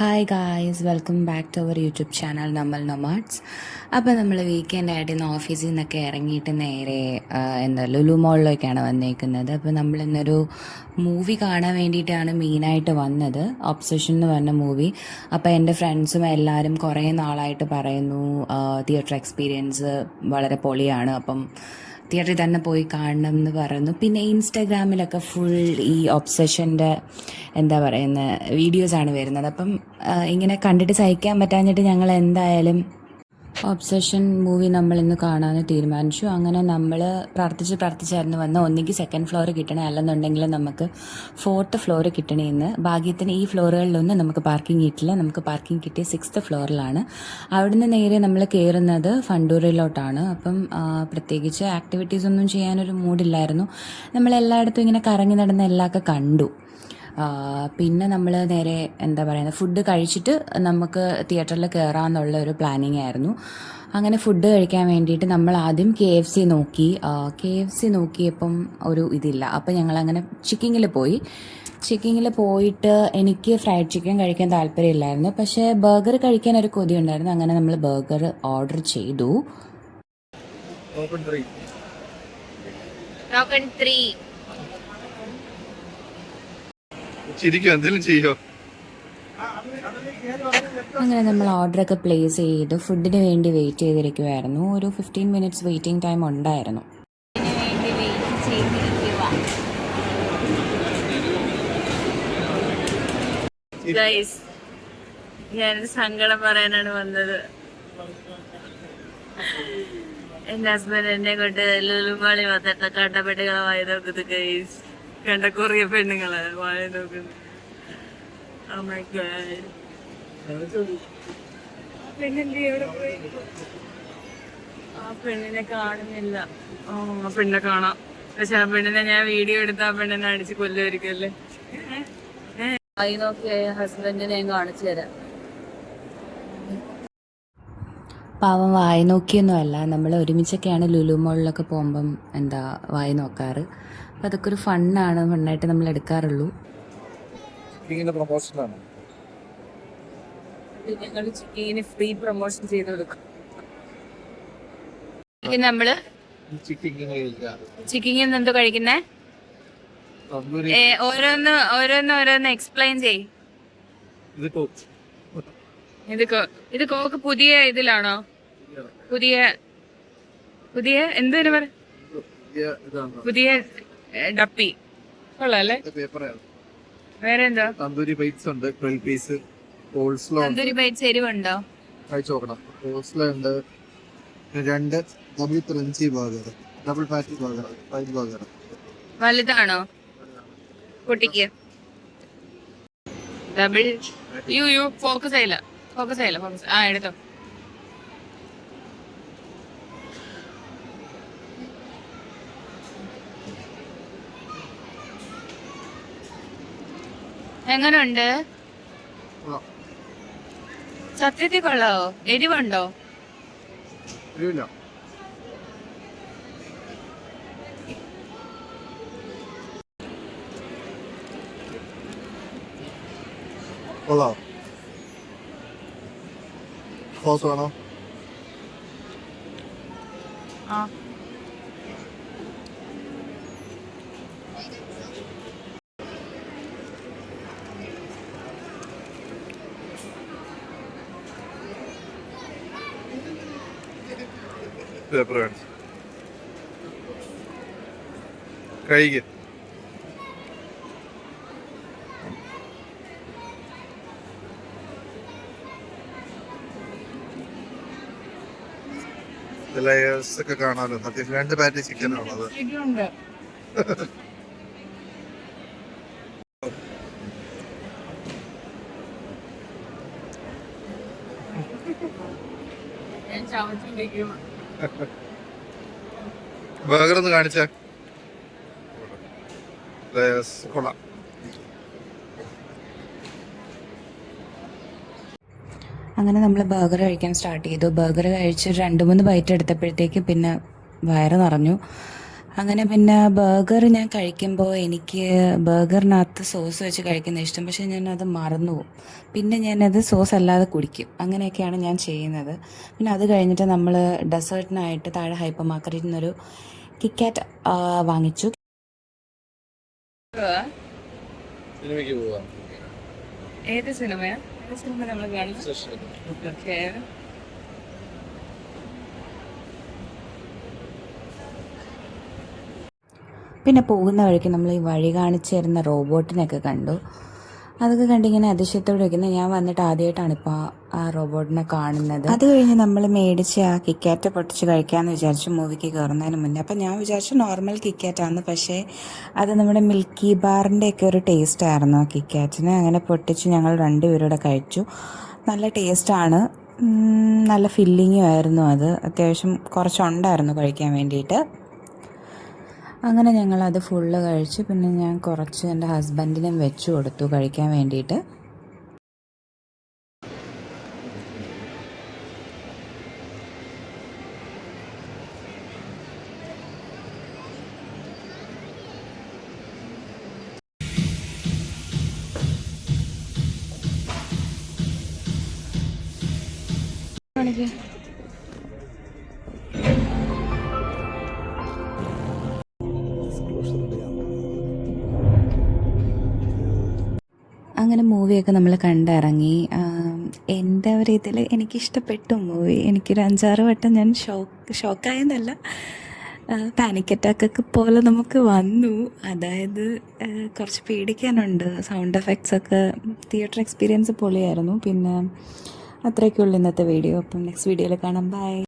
Hi guys, welcome back to our YouTube channel നമ്മൾ nomads. അപ്പോൾ നമ്മൾ വീക്കെൻഡായിട്ട് ഇന്ന് ഓഫീസിൽ നിന്നൊക്കെ ഇറങ്ങിയിട്ട് നേരെ ലുലു മോളിലേക്കാണ് വന്നേക്കുന്നത്. അപ്പോൾ നമ്മളിന്നൊരു മൂവി കാണാൻ വേണ്ടിയിട്ടാണ് മെയിനായിട്ട് വന്നത്, ഒബ്സഷൻ എന്ന് പറഞ്ഞ മൂവി. അപ്പോൾ എൻ്റെ ഫ്രണ്ട്സും എല്ലാവരും കുറേ നാളായിട്ട് പറയുന്നു തിയേറ്റർ എക്സ്പീരിയൻസ് വളരെ പൊളിയാണ്, അപ്പം തിയേറ്ററിൽ തന്നെ പോയി കാണണം എന്ന് പറയുന്നു. പിന്നെ ഇൻസ്റ്റാഗ്രാമിലൊക്കെ ഫുൾ ഈ ഒബ്സഷൻ്റെ എന്താ പറയുന്ന വീഡിയോസാണ് വരുന്നത്. അപ്പം ഇങ്ങനെ കണ്ടിട്ട് സഹിക്കാൻ പറ്റാഞ്ഞിട്ട് ഞങ്ങൾ എന്തായാലും ഒബ്സഷൻ മൂവി നമ്മളിന്ന് കാണാമെന്ന് തീരുമാനിച്ചു. അങ്ങനെ നമ്മൾ പ്രാർത്ഥിച്ചായിരുന്നു വന്ന് ഒന്നുകിൽ സെക്കൻഡ് ഫ്ലോർ കിട്ടണേ, അല്ലെന്നുണ്ടെങ്കിൽ നമുക്ക് ഫോർത്ത് ഫ്ലോർ കിട്ടണേന്ന്. ഭാഗ്യത്തിന് ഈ ഫ്ലോറുകളിലൊന്നും നമുക്ക് പാർക്കിംഗ് കിട്ടില്ല. നമുക്ക് പാർക്കിംഗ് കിട്ടിയ 6th ഫ്ലോറിലാണ്. അവിടുന്ന് നേരെ നമ്മൾ കയറുന്നത് ഫണ്ടൂറിലോട്ടാണ്. അപ്പം പ്രത്യേകിച്ച് ആക്ടിവിറ്റീസ് ഒന്നും ചെയ്യാനൊരു മൂഡില്ലായിരുന്നു. നമ്മളെല്ലായിടത്തും ഇങ്ങനെ കറങ്ങി നടന്ന് എല്ലാമൊക്കെ കണ്ടു. പിന്നെ നമ്മൾ നേരെ എന്താ പറയുന്നത്, ഫുഡ് കഴിച്ചിട്ട് നമുക്ക് തിയേറ്ററിൽ കയറാമെന്നുള്ള ഒരു പ്ലാനിങ് ആയിരുന്നു. അങ്ങനെ ഫുഡ് കഴിക്കാൻ വേണ്ടിയിട്ട് നമ്മൾ ആദ്യം KFC നോക്കി. KFC നോക്കിയപ്പം ഒരു ഇതില്ല. അപ്പം ഞങ്ങളങ്ങനെ ചിക്കിങ്ങിൽ പോയിട്ട് എനിക്ക് ഫ്രൈഡ് ചിക്കൻ കഴിക്കാൻ താല്പര്യമില്ലായിരുന്നു, പക്ഷേ ബർഗർ കഴിക്കാൻ ഒരു കൊതി ഉണ്ടായിരുന്നു. അങ്ങനെ നമ്മൾ ബർഗർ ഓർഡർ ചെയ്തു. അങ്ങനെ നമ്മൾ ഓർഡറൊക്കെ പ്ലേസ് ചെയ്ത് ഫുഡിന് വേണ്ടി വെയിറ്റ് ചെയ്തിരിക്കുമായിരുന്നു. ഒരു 15 മിനിറ്റ്സ് വെയിറ്റിംഗ് ടൈം ഉണ്ടായിരുന്നു. ഞാനൊരു സങ്കടം പറയാനാണ് വന്നത്. എന്റെ ഹസ്ബൻഡ് എന്നെ കൊണ്ട് ലുലുമാളി വന്നിട്ട് കണ്ട പെണ്ണുങ്ങളെ വായി നോക്കുന്നത് ഗൈസ്, കണ്ട കൊറിയ പെണ്ണുങ്ങളെ വായി നോക്കുന്നത്. പെണ്ണിന്റെ എവിടെ പോയി? ആ പെണ്ണിനെ കാണുന്നില്ല. ആ പെണ്ണിനെ കാണാം, പക്ഷെ ആ പെണ്ണിനെ ഞാൻ വീഡിയോ എടുത്ത് ആ പെണ്ണിനെ അടിച്ച് കൊല്ലുമായിരിക്കല്ലേ. വായി നോക്കിയ ഹസ്ബൻഡിനെ ഞാൻ കാണിച്ചു തരാം. പാവം വായി നോക്കിയൊന്നുമല്ല, നമ്മൾ ഒരുമിച്ചൊക്കെയാണ് ലുലു മോളിലൊക്കെ പോകുമ്പം വായി നോക്കാറ്. അപ്പം അതൊക്കെ ഒരു ഫണ്ണായിട്ട് നമ്മൾ എടുക്കാറുള്ളൂ. ഞങ്ങൾ ചിക്കിങ്ങിന് ഫ്രീ പ്രൊമോഷൻ ചെയ്ത് കൊടുക്കും. നമ്മള് ചിക്കിങ്ങിൽ എന്തോ കഴിക്കുന്നേ? ഓരോന്ന് എക്സ്പ്ലെയിൻ ചെയ്. ഇത് കോക്ക് പുതിയ ഇതിലാണോ? പുതിയ എന്തിനു പറ, പുതിയ ഡപ്പി കൊള്ളാല്ലേ? വേറെ എന്താ? തന്തൂരി ബൈറ്റ്സ് ഉണ്ട്, 12 പീസ്. തന്തൂരി ബൈറ്റ്സ് എരിവുണ്ടോ? കഴിച്ചു നോക്കണം. കോൾസ്ലോ ഉണ്ട്, 2 ഡബിൾ ക്രഞ്ചി ബർഗർ, ഡബിൾ പാറ്റി ബർഗർ, ഫ്രൈഡ് ബർഗർ. വലുതാണോ കുട്ടിക്ക്? ഡബിൾ ഫോക്കസ് ആയില്ല. ആ എടുത്തോ. എങ്ങനുണ്ട്? സത്യത്തിൽ കൊള്ളാവോ? എരിവുണ്ടോ? കൊള്ളാം. സോസ് വേണോ? ആ കഴിക്ക്. ലെയേഴ്സ് ഒക്കെ കാണാമല്ലോ. 2 പാറ്റി ചിക്കൻ ആണത്. ബർഗർ ഒന്ന് കാണിച്ച കൊള്ളാം. അങ്ങനെ നമ്മൾ ബർഗർ കഴിക്കാൻ സ്റ്റാർട്ട് ചെയ്തു. ബർഗർ കഴിച്ച് 2-3 ബൈറ്റ് എടുത്തപ്പോഴത്തേക്ക് പിന്നെ വയറ് നിറഞ്ഞു. അങ്ങനെ പിന്നെ ബർഗർ ഞാൻ കഴിക്കുമ്പോൾ എനിക്ക് ബർഗറിനകത്ത് സോസ് വെച്ച് കഴിക്കുന്ന ഇഷ്ടം, പക്ഷേ ഞാനത് മറന്നു പോകും. പിന്നെ ഞാനത് സോസ് അല്ലാതെ കുടിക്കും. അങ്ങനെയൊക്കെയാണ് ഞാൻ ചെയ്യുന്നത്. പിന്നെ അത് കഴിഞ്ഞിട്ട് നമ്മൾ ഡെസേർട്ടിനായിട്ട് താഴെ ഹൈപ്പർ മാർക്കറ്റിൽ നിന്നൊരു കിറ്റ്കാറ്റ് വാങ്ങിച്ചു. സിനിമയ്ക്ക് പോവാം. ഏത് സിനിമയാ? ഏത് സിനിമ നമ്മൾ കാണുന്നത്? ഓക്കെ. പിന്നെ പോകുന്ന വഴിക്ക് നമ്മൾ ഈ വഴി കാണിച്ചു തരുന്ന റോബോട്ടിനെയൊക്കെ കണ്ടു. അതൊക്കെ കണ്ടിങ്ങനെ അതിശയത്തോടെ വയ്ക്കുന്നത്. ഞാൻ വന്നിട്ട് ആദ്യമായിട്ടാണിപ്പോൾ ആ റോബോട്ടിനെ കാണുന്നത്. അത് കഴിഞ്ഞ് നമ്മൾ മേടിച്ച് ആ കിക്കാറ്റ് പൊട്ടിച്ച് കഴിക്കാമെന്ന് വിചാരിച്ചു മൂവിക്ക് കയറുന്നതിന് മുന്നേ. അപ്പം ഞാൻ വിചാരിച്ചു നോർമൽ കിക്കാറ്റാണ്, പക്ഷേ അത് നമ്മുടെ മിൽക്കി ബാറിൻ്റെയൊക്കെ ഒരു ടേസ്റ്റ് ആയിരുന്നു ആ കിക്കാറ്റിന്. അങ്ങനെ പൊട്ടിച്ച് ഞങ്ങൾ രണ്ടുപേരൂടെ കഴിച്ചു. നല്ല ടേസ്റ്റാണ്, നല്ല ഫില്ലിങ്ങും ആയിരുന്നു. അത് അത്യാവശ്യം കുറച്ചുണ്ടായിരുന്നു കഴിക്കാൻ വേണ്ടിയിട്ട്. അങ്ങനെ ഞങ്ങളത് ഫുള്ള് കഴിച്ചു. പിന്നെ ഞാൻ കുറച്ച് എൻ്റെ ഹസ്ബൻഡിനും വെച്ചു കൊടുത്തു കഴിക്കാൻ വേണ്ടിയിട്ട്. അങ്ങനെ മൂവിയൊക്കെ നമ്മൾ കണ്ടിറങ്ങി. എൻ്റെ ഒരു ഇതിൽ എനിക്കിഷ്ടപ്പെട്ടു മൂവി. എനിക്കൊരു 5-6 വട്ടം ഞാൻ ഷോക്കായെന്നല്ല, പാനിക് അറ്റാക്കൊക്കെ പോലെ നമുക്ക് വന്നു. അതായത് കുറച്ച് പേടിക്കാനുണ്ട്. സൗണ്ട് എഫക്ട്സൊക്കെ തിയേറ്റർ എക്സ്പീരിയൻസ് പൊളിയായിരുന്നു. പിന്നെ അത്രയൊക്കെയുള്ളൂ ഇന്നത്തെ വീഡിയോ. അപ്പം നെക്സ്റ്റ് വീഡിയോയിൽ കാണാം. ബൈ.